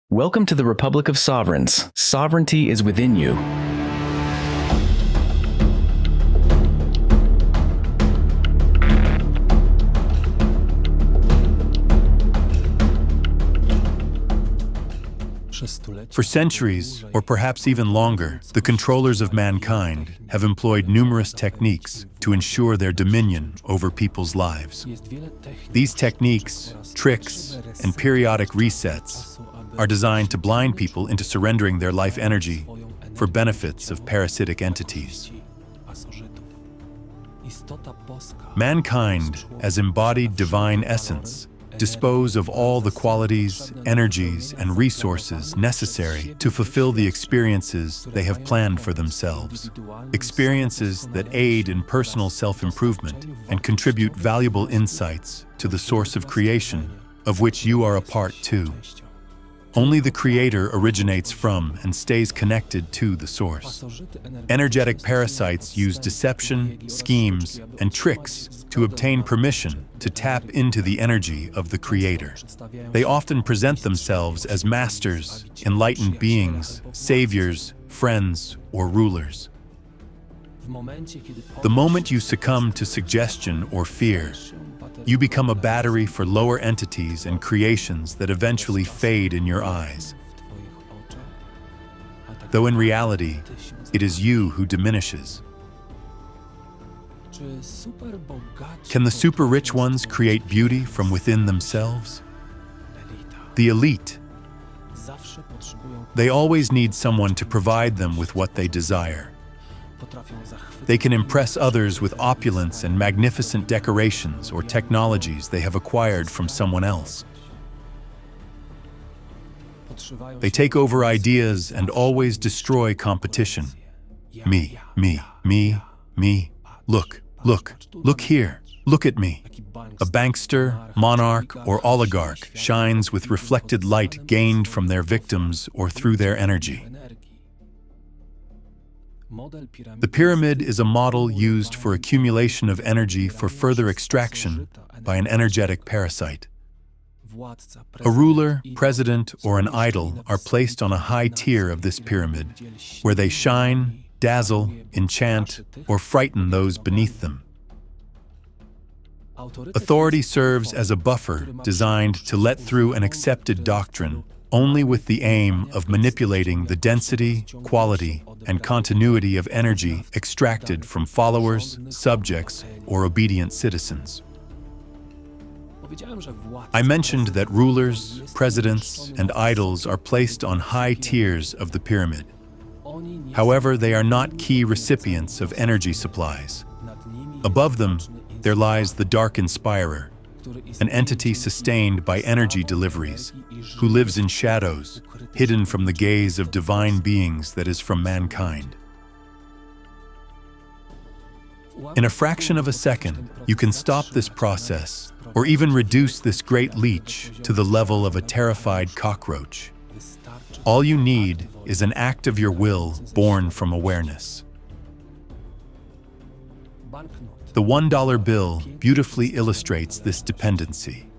Welcome to the Republic of Sovereigns. Sovereignty is within you. For centuries, or perhaps even longer, the controllers of mankind have employed numerous techniques to ensure their dominion over people's lives. These techniques, tricks, and periodic resets are designed to blind people into surrendering their life energy for benefits of parasitic entities. Mankind, as embodied divine essence, dispose of all the qualities, energies, and resources necessary to fulfill the experiences they have planned for themselves. Experiences that aid in personal self-improvement and contribute valuable insights to the source of creation, of which you are a part too. Only the Creator originates from and stays connected to the source. Energetic parasites use deception, schemes, and tricks to obtain permission to tap into the energy of the Creator. They often present themselves as masters, enlightened beings, saviors, friends, or rulers. The moment you succumb to suggestion or fear, you become a battery for lower entities and creations that eventually fade in your eyes. Though in reality, it is you who diminishes. Can the super rich ones create beauty from within themselves? The elite. They always need someone to provide them with what they desire. They can impress others with opulence and magnificent decorations or technologies they have acquired from someone else. They take over ideas and always destroy competition. Me, me, me, me. Look here. Look at me. A bankster, monarch, or oligarch shines with reflected light gained from their victims or through their energy. The pyramid is a model used for accumulation of energy for further extraction by an energetic parasite. A ruler, president, or an idol are placed on a high tier of this pyramid, where they shine, dazzle, enchant, or frighten those beneath them. Authority serves as a buffer designed to let through an accepted doctrine only with the aim of manipulating the density, quality, and continuity of energy extracted from followers, subjects, or obedient citizens. I mentioned that rulers, presidents, and idols are placed on high tiers of the pyramid. However, they are not key recipients of energy supplies. Above them, there lies the Dark Inspirer, an entity sustained by energy deliveries, who lives in shadows, hidden from the gaze of divine beings that is from mankind. In a fraction of a second, you can stop this process, or even reduce this great leech to the level of a terrified cockroach. All you need is an act of your will born from awareness. The $1 bill beautifully illustrates this dependency.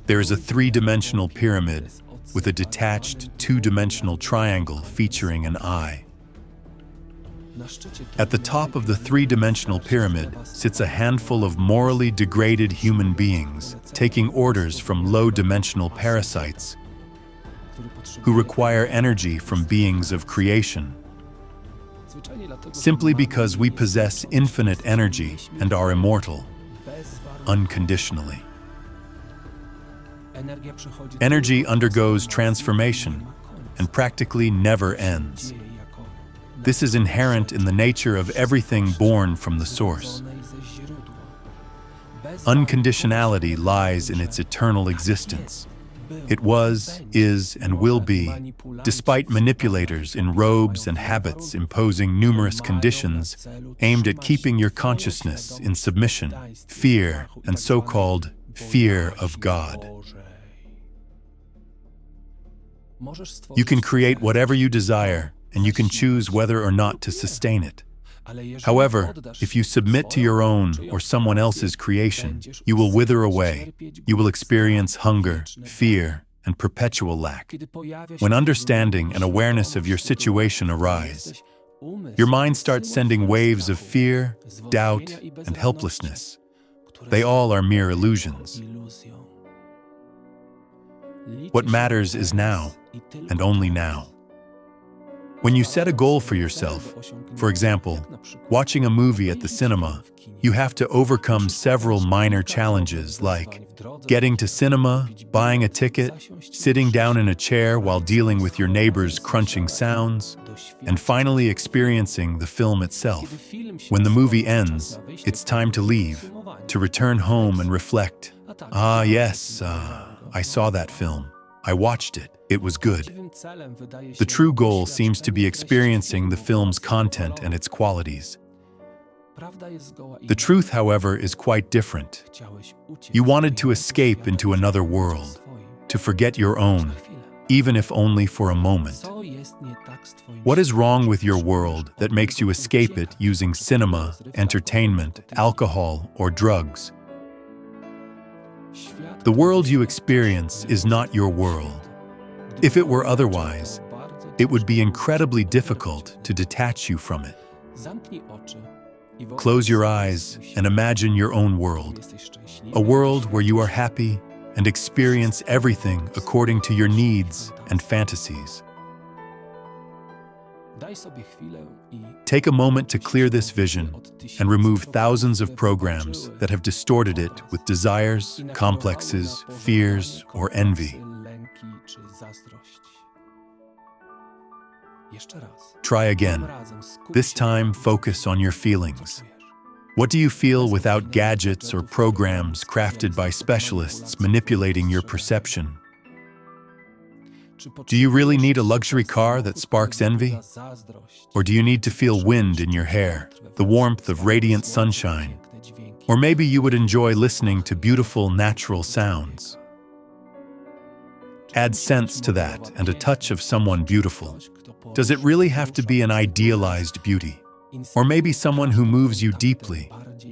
There is a three-dimensional pyramid with a detached two-dimensional triangle featuring an eye. At the top of the three-dimensional pyramid sits a handful of morally degraded human beings taking orders from low-dimensional parasites who require energy from beings of creation. Simply because we possess infinite energy and are immortal, unconditionally. Energy undergoes transformation and practically never ends. This is inherent in the nature of everything born from the source. Unconditionality lies in its eternal existence. It was, is, and will be, despite manipulators in robes and habits imposing numerous conditions aimed at keeping your consciousness in submission, fear, and so-called fear of God. You can create whatever you desire, and you can choose whether or not to sustain it. However, if you submit to your own or someone else's creation, you will wither away. You will experience hunger, fear, and perpetual lack. When understanding and awareness of your situation arise, your mind starts sending waves of fear, doubt, and helplessness. They all are mere illusions. What matters is now, and only now. When you set a goal for yourself, for example, watching a movie at the cinema, you have to overcome several minor challenges like getting to cinema, buying a ticket, sitting down in a chair while dealing with your neighbor's crunching sounds, and finally experiencing the film itself. When the movie ends, it's time to leave, to return home and reflect. Ah, yes, I saw that film. I watched it. It was good. The true goal seems to be experiencing the film's content and its qualities. The truth, however, is quite different. You wanted to escape into another world, to forget your own, even if only for a moment. What is wrong with your world that makes you escape it using cinema, entertainment, alcohol, or drugs? The world you experience is not your world. If it were otherwise, it would be incredibly difficult to detach you from it. Close your eyes and imagine your own world, a world where you are happy and experience everything according to your needs and fantasies. Take a moment to clear this vision and remove thousands of programs that have distorted it with desires, complexes, fears, or envy. Try again. This time, focus on your feelings. What do you feel without gadgets or programs crafted by specialists manipulating your perception? Do you really need a luxury car that sparks envy? Or do you need to feel wind in your hair, the warmth of radiant sunshine? Or maybe you would enjoy listening to beautiful natural sounds. Add sense to that and a touch of someone beautiful. Does it really have to be an idealized beauty? Or maybe someone who moves you deeply,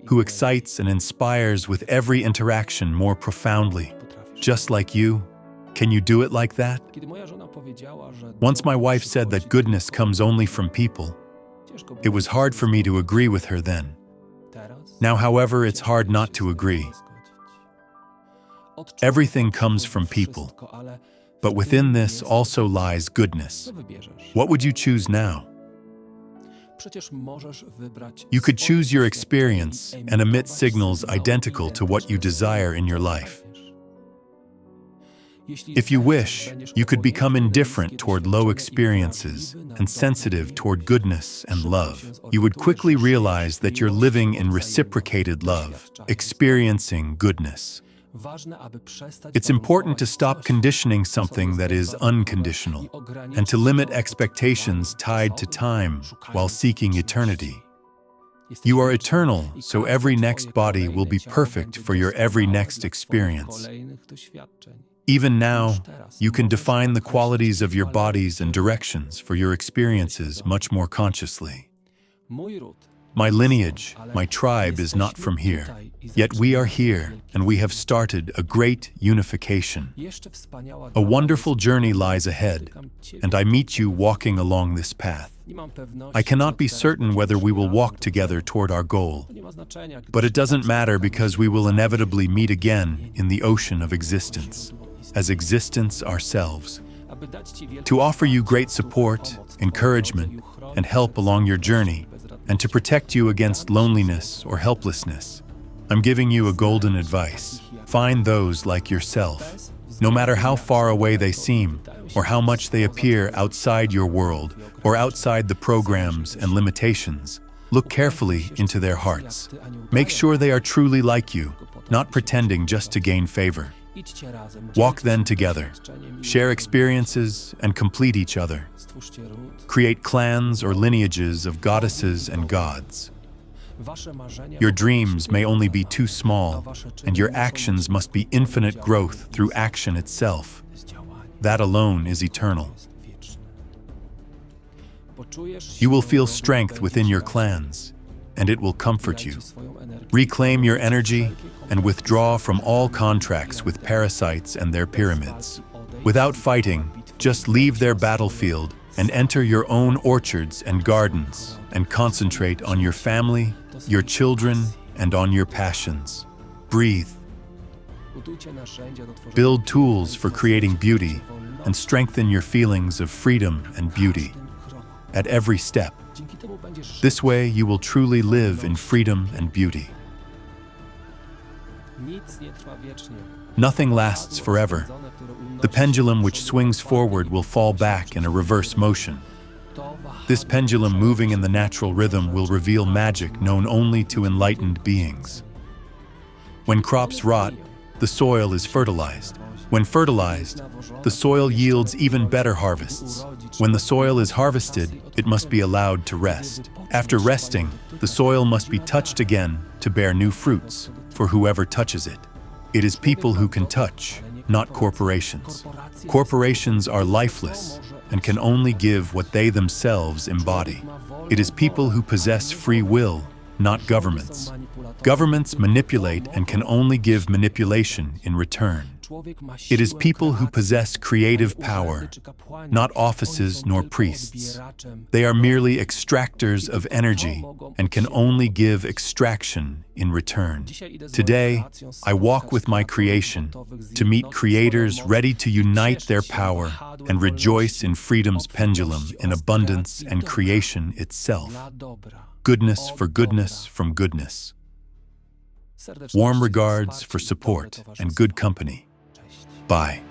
who excites and inspires with every interaction more profoundly, just like you? Can you do it like that? Once my wife said that goodness comes only from people. It was hard for me to agree with her then. Now, however, it's hard not to agree. Everything comes from people, but within this also lies goodness. What would you choose now? You could choose your experience and emit signals identical to what you desire in your life. If you wish, you could become indifferent toward low experiences and sensitive toward goodness and love. You would quickly realize that you're living in reciprocated love, experiencing goodness. It's important to stop conditioning something that is unconditional and to limit expectations tied to time while seeking eternity. You are eternal, so every next body will be perfect for your every next experience. Even now, you can define the qualities of your bodies and directions for your experiences much more consciously. My lineage, my tribe is not from here, yet we are here and we have started a great unification. A wonderful journey lies ahead, and I meet you walking along this path. I cannot be certain whether we will walk together toward our goal, but it doesn't matter because we will inevitably meet again in the ocean of existence, as existence ourselves. To offer you great support, encouragement, and help along your journey, and to protect you against loneliness or helplessness, I'm giving you a golden advice. Find those like yourself. No matter how far away they seem, or how much they appear outside your world, or outside the programs and limitations, look carefully into their hearts. Make sure they are truly like you, not pretending just to gain favor. Walk then together, share experiences, and complete each other. Create clans or lineages of goddesses and gods. Your dreams may only be too small, and your actions must be infinite growth through action itself. That alone is eternal. You will feel strength within your clans, and it will comfort you. Reclaim your energy and withdraw from all contracts with parasites and their pyramids. Without fighting, just leave their battlefield and enter your own orchards and gardens and concentrate on your family, your children, and on your passions. Breathe. Build tools for creating beauty and strengthen your feelings of freedom and beauty at every step. This way you will truly live in freedom and beauty. Nothing lasts forever. The pendulum which swings forward will fall back in a reverse motion. This pendulum moving in the natural rhythm will reveal magic known only to enlightened beings. When crops rot, the soil is fertilized. When fertilized, the soil yields even better harvests. When the soil is harvested, it must be allowed to rest. After resting, the soil must be touched again to bear new fruits for whoever touches it. It is people who can touch, not corporations. Corporations are lifeless and can only give what they themselves embody. It is people who possess free will, not governments. Governments manipulate and can only give manipulation in return. It is people who possess creative power, not offices nor priests. They are merely extractors of energy and can only give extraction in return. Today, I walk with my creation to meet creators ready to unite their power and rejoice in freedom's pendulum in abundance and creation itself. Goodness for goodness from goodness. Warm regards for support and good company. Bye.